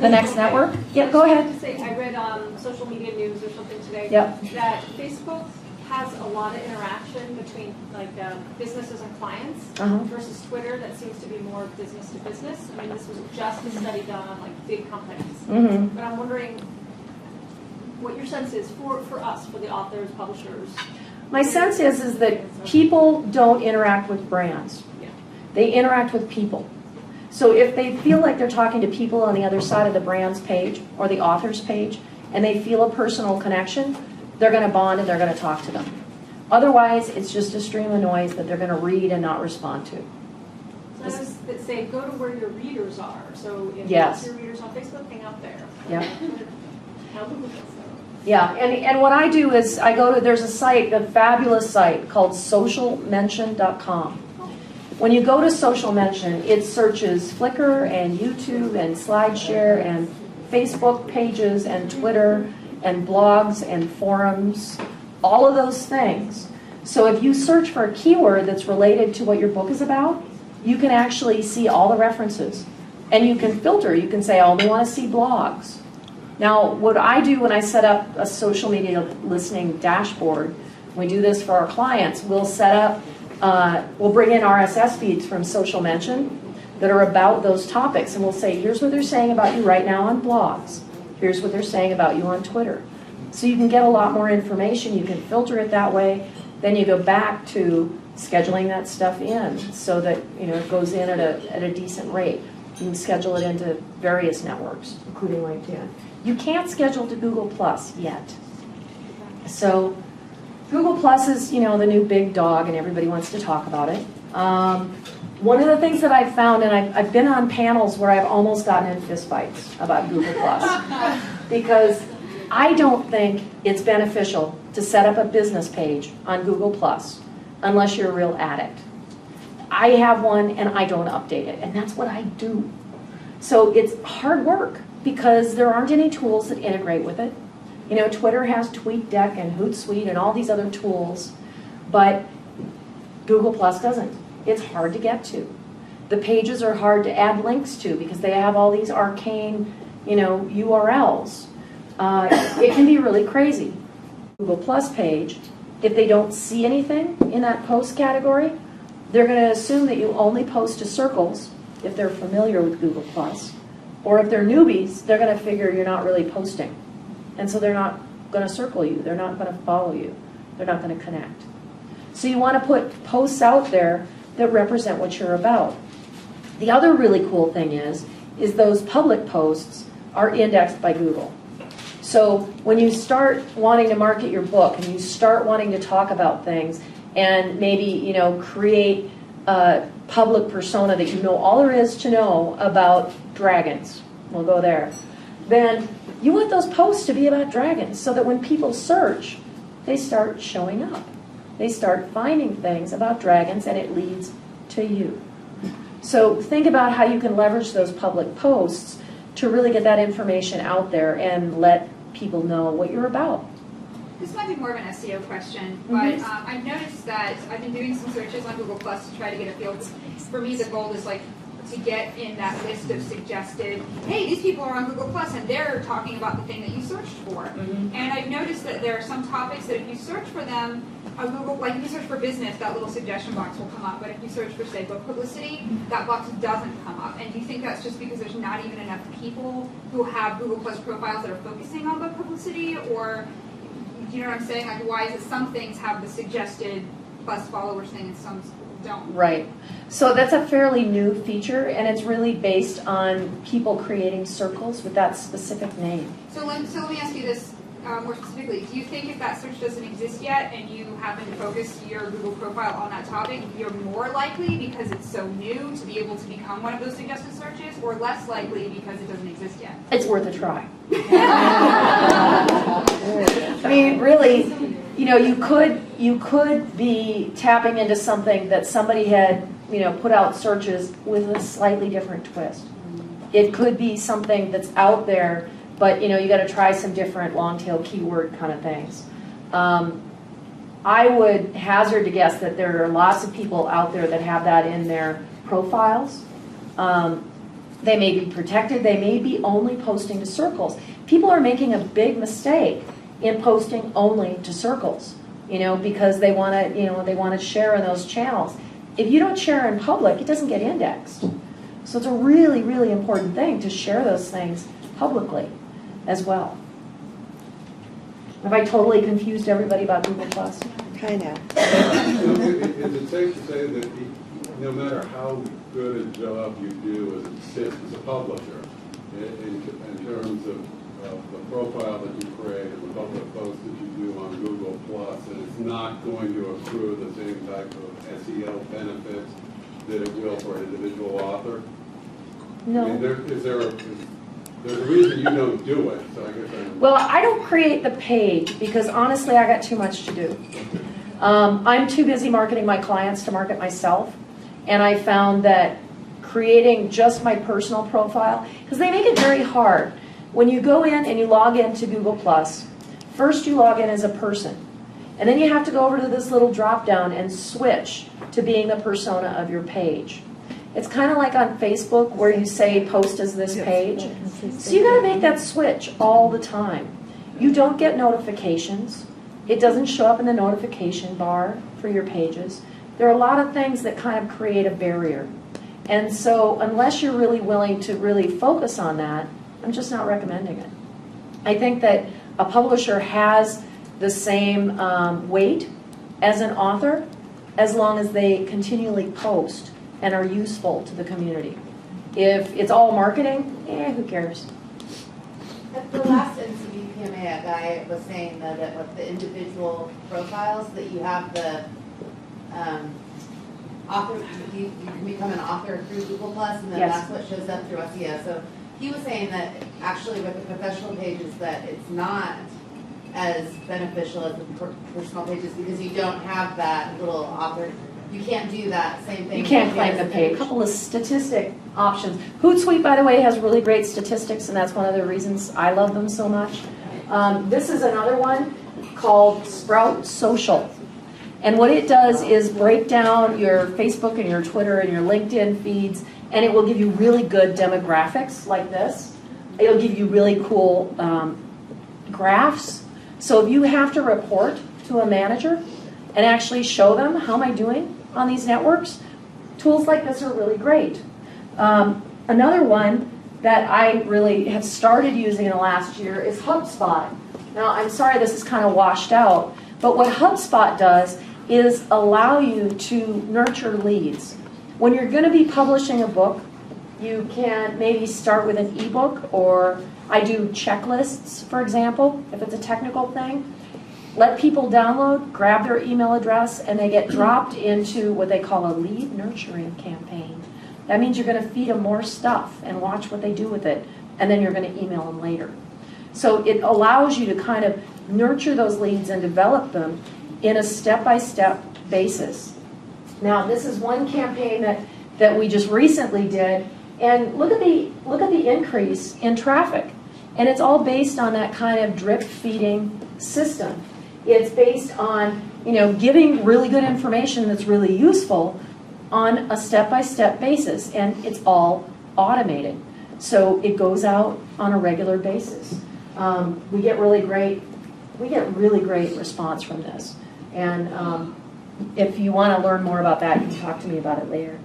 the next network. Yeah, go ahead. I read social media news or something today Yep. that Facebook has a lot of interaction between businesses and clients versus Twitter that seems to be more business to business. I mean, this was just a study done on big companies. But I'm wondering what your sense is for us, for the authors, publishers. My sense is that people don't interact with brands. Yeah. They interact with people. So if they feel like they're talking to people on the other side of the brand's page or the author's page, and they feel a personal connection, they're going to bond and they're going to talk to them. Otherwise, it's just a stream of noise that they're going to read and not respond to. So I would say go to where your readers are. So if Yes. your readers on Facebook, hang out there. Yeah. How Google does that. Yeah, and what I do is I go to, there's a site, a fabulous site called socialmention.com. When you go to Social Mention, it searches Flickr and YouTube and SlideShare and Facebook pages and Twitter and blogs and forums, all of those things. So if you search for a keyword that's related to what your book is about, you can actually see all the references. And you can filter. You can say, I only want to see blogs. Now, what I do when I set up a social media listening dashboard, we do this for our clients, we'll set up, we'll bring in RSS feeds from Social Mention that are about those topics, and we'll say, here's what they're saying about you right now on blogs. Here's what they're saying about you on Twitter. So you can get a lot more information. You can filter it that way. Then you go back to scheduling that stuff in so that it goes in at a decent rate. You can schedule it into various networks, including LinkedIn. You can't schedule to Google Plus yet. So Google Plus is, the new big dog, and everybody wants to talk about it. One of the things that I've found, and I've been on panels where I've almost gotten in fistfights about Google Plus, because I don't think it's beneficial to set up a business page on Google Plus unless you're a real addict. I have one, and I don't update it, and that's what I do. So it's hard work, because there aren't any tools that integrate with it. Twitter has TweetDeck and HootSuite and all these other tools, but Google Plus doesn't. It's hard to get to. The pages are hard to add links to because they have all these arcane, URLs. It can be really crazy. Google Plus page, if they don't see anything in that post category, they're going to assume that you only post to circles if they're familiar with Google Plus. Or if they're newbies, they're going to figure you're not really posting. And so they're not going to circle you. They're not going to follow you. They're not going to connect. So you want to put posts out there that represent what you're about. The other really cool thing is those public posts are indexed by Google. So when you start wanting to market your book and you start wanting to talk about things and maybe, create a public persona that you know all there is to know about dragons, we'll go there, then you want those posts to be about dragons so that when people search, they start showing up. They start finding things about dragons and it leads to you. So think about how you can leverage those public posts to really get that information out there and let people know what you're about. This might be more of an SEO question, but I've noticed that I've been doing some searches on Google Plus to try to get a feel. For me, the goal is to get in that list of suggested, hey, these people are on Google Plus and they're talking about the thing that you searched for. And I've noticed that there are some topics that if you search for them on Google, like if you search for business, that little suggestion box will come up. But if you search for, say, book publicity, that box doesn't come up. And do you think that's just because there's not even enough people who have Google Plus profiles that are focusing on book publicity? Or, do you know what I'm saying? Why is it some things have the suggested Plus followers thing and some don't? Right. So that's a fairly new feature, and it's really based on people creating circles with that specific name. So let me ask you this more specifically. Do you think if that search doesn't exist yet and you happen to focus your Google profile on that topic, you're more likely because it's so new to be able to become one of those suggested searches, or less likely because it doesn't exist yet? It's worth a try. I mean, really, you could be tapping into something that somebody had, put out searches with a slightly different twist. It could be something that's out there, but you got to try some different long tail keyword kind of things. I would hazard to guess that there are lots of people out there that have that in their profiles. They may be protected. They may be only posting to circles. People are making a big mistake in posting only to circles, because they want to, they want to share in those channels. If you don't share in public, it doesn't get indexed. So it's a really, really important thing to share those things publicly as well. Have I totally confused everybody about Google+? Kind of. Is it safe to say that no matter how good a job you do as a publisher, in terms of the profile that you create and the public posts that you do on Google+, that it's not going to accrue the same type of SEO benefits that it will for an individual author? No. I mean, there's a reason you don't do it, so I guess Well, I don't create the page because honestly, I got too much to do. I'm too busy marketing my clients to market myself. And I found that creating just my personal profile, because they make it very hard. When you go in and you log into Google+, first you log in as a person. And then you have to go over to this little drop down and switch to being the persona of your page. It's kind of like on Facebook where you say post as this page. So you got to make that switch all the time. You don't get notifications. It doesn't show up in the notification bar for your pages. There are a lot of things that kind of create a barrier. And so unless you're really willing to really focus on that, I'm just not recommending it. I think that a publisher has the same weight as an author as long as they continually post and are useful to the community. If it's all marketing, who cares? At the last NCBPMA, a guy was saying that with the individual profiles, that you have the author, you can become an author through Google+, and then Yes. that's what shows up through SEO. So he was saying that actually with the professional pages that it's not as beneficial as the personal pages because you don't have that little author. You can't do that same thing. You can't claim the page. A couple of statistic options. HootSuite, by the way, has really great statistics, and that's one of the reasons I love them so much. This is another one called Sprout Social. And what it does is break down your Facebook and your Twitter and your LinkedIn feeds, and it will give you really good demographics like this. It'll give you really cool graphs. So if you have to report to a manager and actually show them how am I doing on these networks, tools like this are really great. Another one that I really have started using in the last year is HubSpot. Now, I'm sorry this is kind of washed out, but what HubSpot does is allow you to nurture leads. When you're going to be publishing a book, you can maybe start with an ebook, or I do checklists, for example, if it's a technical thing. Let people download, grab their email address, and they get dropped into what they call a lead nurturing campaign. That means you're going to feed them more stuff and watch what they do with it, and then you're going to email them later. So it allows you to kind of nurture those leads and develop them in a step-by-step basis. Now, this is one campaign that we just recently did, and look at the increase in traffic. And it's all based on that kind of drip feeding system. It's based on, giving really good information that's really useful on a step-by-step basis, and it's all automated. So it goes out on a regular basis. We get really great response from this. And if you want to learn more about that, you can talk to me about it later.